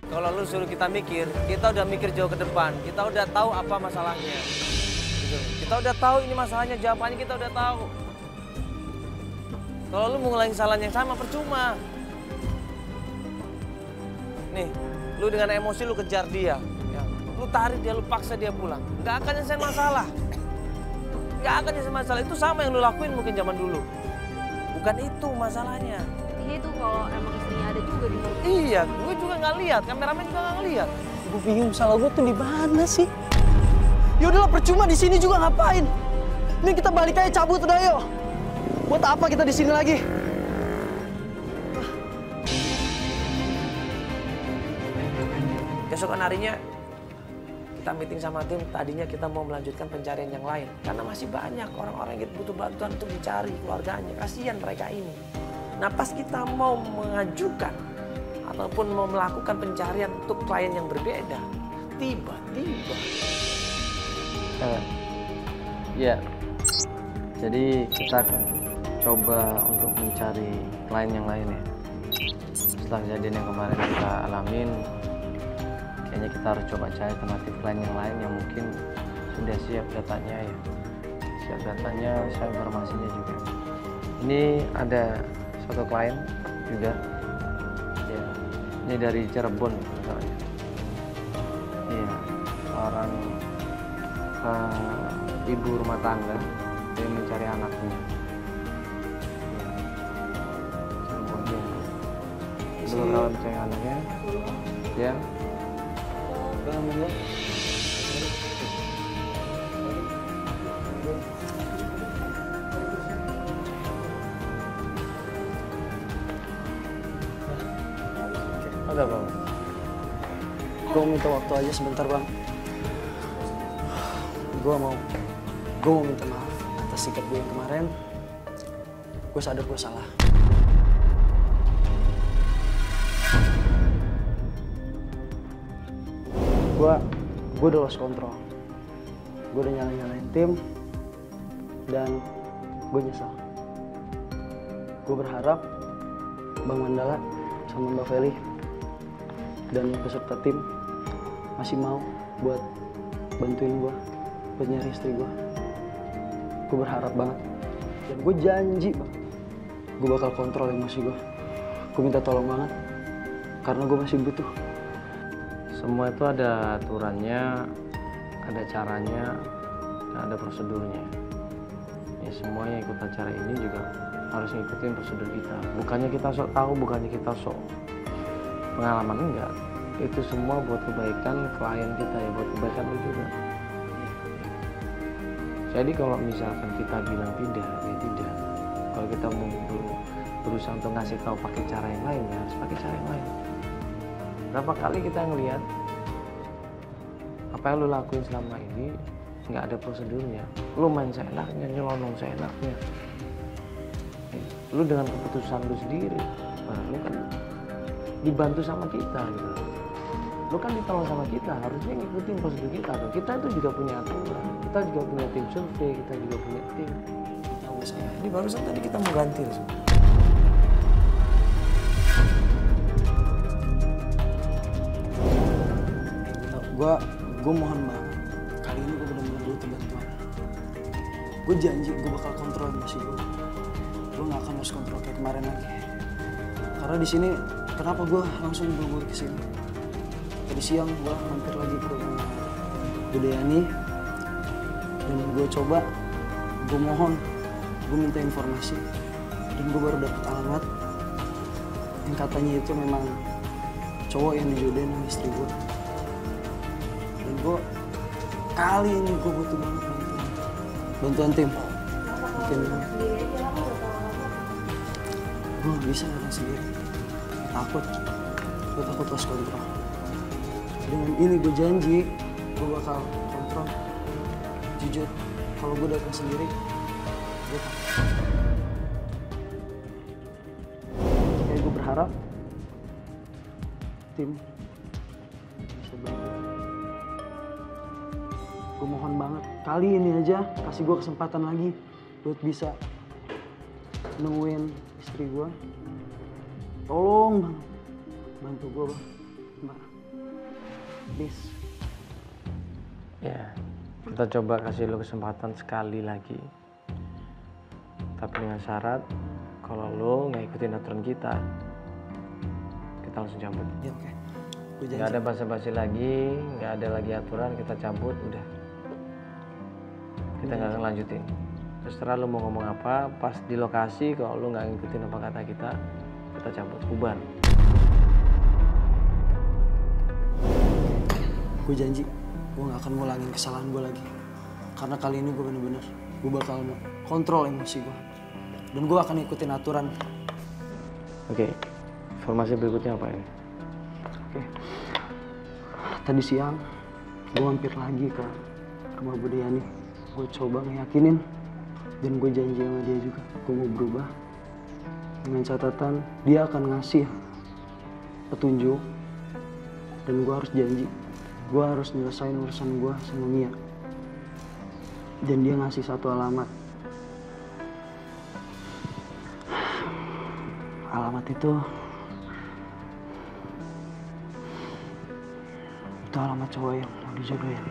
Kalau lu suruh kita mikir, kita udah mikir jauh ke depan. Kita udah tahu apa masalahnya. Gitu. Kita udah tahu ini masalahnya, jawabannya kita udah tahu. Kalau lu mau ngulangin kesalahan yang sama, percuma. Nih, lu dengan emosi lu kejar dia. Ya. Lu tarik dia, lu paksa dia pulang. Nggak akan nyelesain masalah. Nggak akan nyelesain masalah. Itu sama yang lu lakuin mungkin zaman dulu. Bukan itu masalahnya. Iya itu kalau emang istrinya ada juga di mobil. Iya, gue juga nggak lihat. Kameramen juga nggak ngeliat. Gue bingung salah gue tuh di mana sih? Yaudahlah percuma di sini juga ngapain? Ini kita balik aja cabut udah yuk. Buat apa kita di sini lagi? Keesokan harinya kita meeting sama tim. Tadinya kita mau melanjutkan pencarian yang lain karena masih banyak orang-orang yang butuh bantuan untuk dicari keluarganya. Kasihan mereka ini. Nah pas kita mau mengajukan ataupun mau melakukan pencarian untuk klien yang berbeda, tiba-tiba. Ya, jadi kita akan coba untuk mencari klien yang lain ya. Setelah kejadian yang kemarin kita alamin, kayaknya kita harus coba cari alternatif klien yang lain yang mungkin sudah siap datanya ya. Siap datanya, siap informasinya juga. Ini ada satu klien juga, ya, ini dari Cirebon misalnya. Iya, seorang ibu rumah tangga yang mencari anaknya. Cirebon ya. Beberapa mencari anaknya, ya. Ada bang. Gue minta waktu aja sebentar bang. Gue mau minta maaf atas sikap gue yang kemarin. Gue sadar gue salah. Gue udah lost control. Gue udah nyalain tim dan gue nyesal. Gue berharap Bang Mandala sama Mbak Feli dan peserta tim masih mau buat bantuin gue, buat nyari istri gue. Gue berharap banget. Dan gue janji bang, gue bakal kontrol emosi gue. Gue minta tolong banget, karena gue masih butuh. Semua itu ada aturannya, ada caranya, dan ada prosedurnya. Ya semuanya ikut acara ini juga harus ngikutin prosedur kita. Bukannya kita sok tahu, bukannya kita sok pengalaman, enggak. Itu semua buat kebaikan klien kita ya, buat kebaikan lu juga. Jadi kalau misalkan kita bilang tidak, ya tidak. Kalau kita mau berusaha untuk ngasih tahu pakai cara yang lain, ya harus pakai cara yang lain. Berapa kali kita ngelihat apa yang lu lakuin selama ini nggak ada prosedurnya. Lu main seenaknya, nyelonong seenaknya. Lu dengan keputusan lu sendiri, nah, lu kan dibantu sama kita gitu. Lu kan ditolong sama kita, harusnya ngikutin prosedur kita. Kita itu juga punya aturan, kita juga punya tim survei, kita juga punya tim. Ini barusan tadi kita mau ganti semua. Gue mohon banget, kali ini gue benar-benar butuh bantuan. Gue janji gue bakal kontrol emosi gue. Gue gak akan lost kontrol kayak kemarin lagi. Karena di sini, kenapa gue langsung buru-buru kesini? Tadi siang gue mampir lagi ke rumah Budayani. Dan gue coba, gue mohon, gue minta informasi. Dan gue baru dapet alamat yang katanya itu memang cowok yang dijodohin sama istri gue. Dan gue kali ini gue butuh banget bantuan tim. Mungkin gue gak bisa datang sendiri. Gue takut lost kontrol. Dengan ini gue janji gue bakal kontrol. Jujur, kalau gue datang sendiri, gue takut. Kayak gue berharap tim bisa bantu. Gue mohon banget, kali ini aja kasih gue kesempatan lagi buat bisa nemuin istri gue Tolong bang, bantu gue bang, mbak. Please. Ya, kita coba kasih lo kesempatan sekali lagi. Tapi dengan syarat, kalau lo nggak ikutin aturan kita langsung cabut. Ya oke. Gue janji. Nggak ada basa-basi lagi, nggak ada lagi aturan, kita cabut, udah. Kita nggak akan lanjutin. Terserah lo mau ngomong apa, pas di lokasi kalau lo nggak ngikutin apa kata kita cabut, bubar. Gue janji, gue gak akan ngulangin kesalahan gue lagi. Karena kali ini gue bener-bener, gue bakal kontrol emosi gue. Dan gue akan ikutin aturan. Oke, informasi berikutnya apa ini? Oke. Tadi siang, gue mampir lagi ke rumah Bu Deyani. Gue coba ngeyakinin, dan gue janji sama dia juga, gue mau berubah. Dengan catatan, dia akan ngasih petunjuk, dan gue harus janji. Gue harus nyelesain urusan gue sama Mia. Dan dia ngasih satu alamat. Alamat itu alamat cowok yang mau dijodohin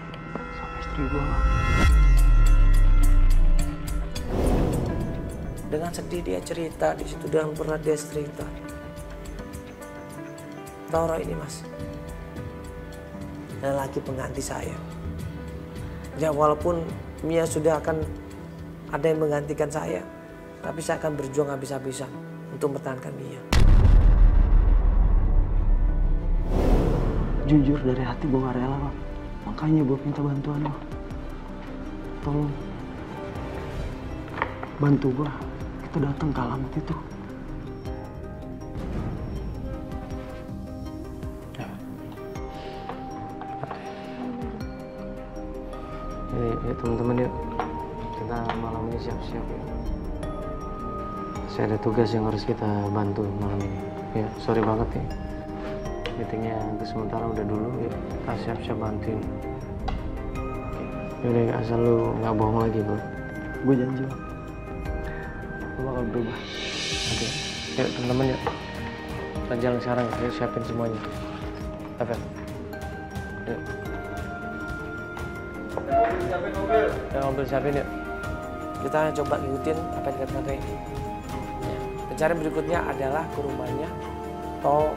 sama istri gue. Dengan sedih dia cerita di situ, dengan berat dia cerita. Toro ini mas, lelaki pengganti saya. Ya walaupun Mia sudah akan ada yang menggantikan saya, tapi saya akan berjuang habis-habisan untuk mempertahankan Mia. Jujur dari hati gue gak rela bang. Makanya gue minta bantuan lo. Tolong bantu gue. Kita datang ke alamat itu. Ya teman-teman yuk, kita malam ini siap-siap ya. Saya ada tugas yang harus kita bantu malam ini. Ya, sorry banget ya. Meetingnya untuk sementara udah dulu ya. Kita siap-siap bantuin. Yaudah, asal lu nggak bohong lagi bro. Gue janji bang. Gue bakal berubah. Oke, yuk teman-teman yuk. Kita jalan sekarang, kita siapin semuanya. Evan, yuk. Ya, mobil siapin yuk. Kita coba ngikutin apa yang kata ini. Ya. Pencarian berikutnya adalah ke rumahnya Toro.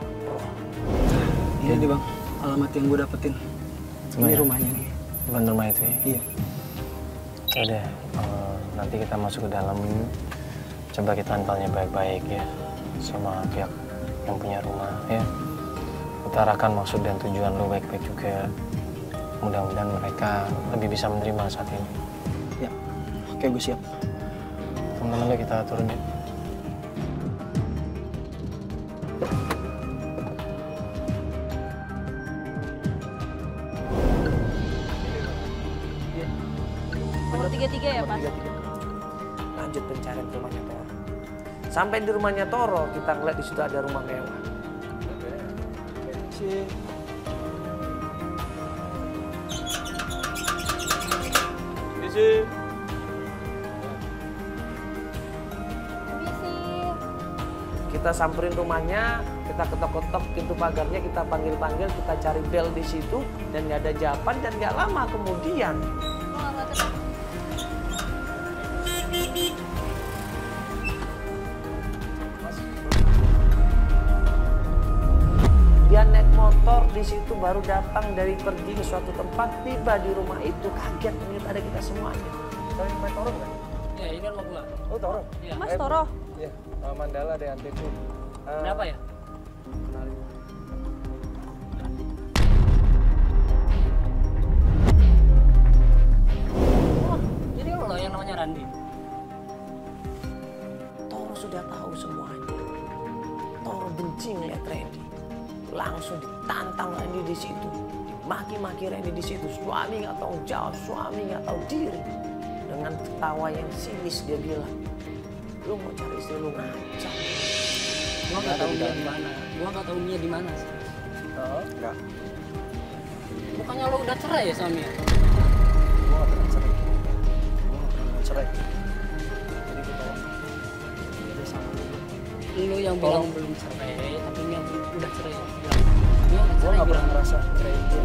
Ini nih bang, alamat yang gue dapetin. Ini rumahnya nih. Bukan rumah itu ya? Iya. Udah, nanti kita masuk ke dalam. Coba kita tanya baik-baik ya sama pihak yang punya rumah ya. Utarakan maksud dan tujuan lo baik-baik juga. Mudah-mudahan mereka lebih bisa menerima saat ini. Ya, oke gue siap. Teman-teman kita turun ya. Nomor 33 ya Pak? Lanjut pencarian ke rumahnya Toro. Sampai di rumahnya Toro, kita ngeliat di situ ada rumah mewah. Kita samperin rumahnya, kita ketok-ketok pintu pagarnya, kita panggil-panggil, kita cari bel di situ, dan nggak ada jawaban. Dan nggak lama kemudian dia naik motor di situ, baru datang dari pergi ke suatu tempat, tiba di rumah itu kaget melihat ada kita semuanya. Kalian main Toro nggak? Ya, ini kan rumah gua. Oh Toro? Iya. Mas Toro? Iya, Mandala ada anteku. Kenapa ya? Kenalin. Oh, jadi lo yang namanya Randi. Toro sudah tahu semuanya. Toro benci ngeliat Randy. Langsung ditantang Randy di situ. Dimaki-maki Randy di situ. Suami nggak tahu jawab, suami nggak tahu diri. Dengan ketawa yang sinis dia bilang, lu mau cari istri lu ngacak. Gua nggak tahu Mia di mana. Gua nggak tahu Mia di mana sih. Oh, enggak. Bukannya lo udah cerai ya sama Mia? Gua nggak pernah cerai. Gua nggak pernah cerai. Jadi gue tahu dia sama dia. lu yang bilang belum cerai, tapi Mia udah cerai. Gue nggak pernah ngerasa cerai dia.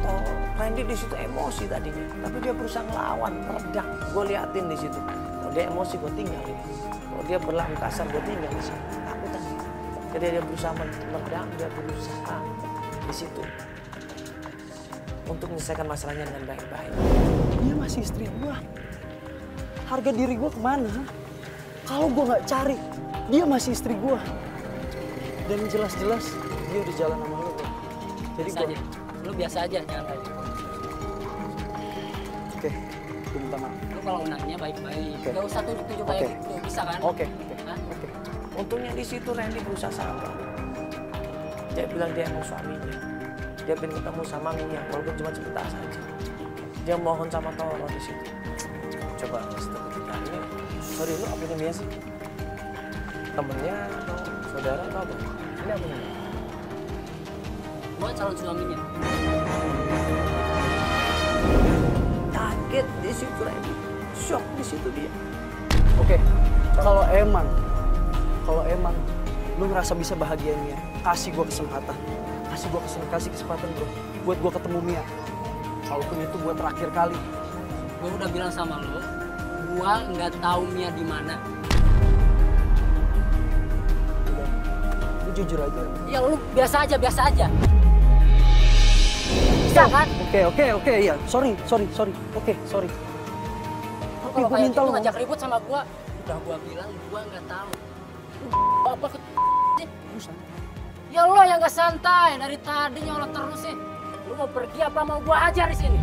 Oh, Randy di situ emosi tadinya, tapi dia berusaha ngelawan, meredam. Gue liatin di situ. Kalau dia emosi, gue tinggalin. Kalau dia berlaku kasar, gue tinggal di situ. Takutan. Jadi dia berusaha meredam, dia berusaha di situ untuk menyelesaikan masalahnya dengan baik-baik. Dia masih istri gue. Harga diri gue kemana? Kalau gue nggak cari, dia masih istri gue. Dan jelas-jelas dia udah jalan sama lo. Jadi Biasa aja. Lu biasa aja, jangan kayak gitu. Oke, gue minta maaf. Lu kalau nanya baik-baik, Oke. gak usah tunjuk-tunjuk kayak Oke. gitu, bisa kan? Oke. Hah? Untungnya di situ Randy berusaha sabar. Dia bilang dia emang suaminya. Dia pengen ketemu sama Mia, walaupun cuma sebentar saja. Dia mohon sama Toro di situ. Coba setelah kita ini, sorry lu apa Mia sih? Temennya atau saudara atau apa? Ini apa nih? Gua calon suaminya. Kaget di situ Randy, shock di situ dia. Oke, kalau emang lu ngerasa bisa bahagiain Mia, kasih gue kesempatan. Kasih kesempatan bro, buat gue ketemu Mia. Kalaupun itu buat terakhir kali. Gua udah bilang sama lu, gua nggak tahu Mia di mana. Udah, lu jujur aja. Ya lu biasa aja. Bisa kan? Oke, iya. Sorry. Oke, sorry. Lu Tapi kalau gue kayak minta gitu lu ngajak ribut sama gua, udah gua bilang gua nggak tahu. Apa ke Ya lo yang gak santai, dari tadi nyolot terus sih. Lu mau pergi apa mau gua ajar di sini?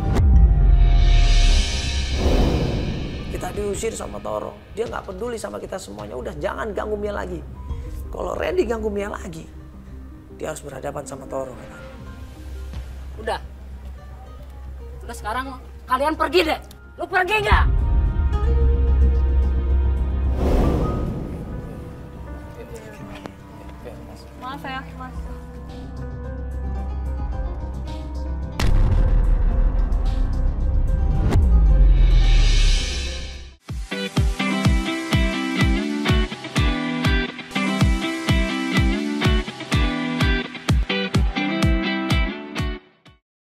Kita diusir sama Toro, dia nggak peduli sama kita semuanya. Udah jangan ganggu Mia lagi. Kalau Randy ganggu Mia lagi, dia harus berhadapan sama Toro. Udah sekarang kalian pergi deh. Lu pergi nggak? Maaf ya, Mas.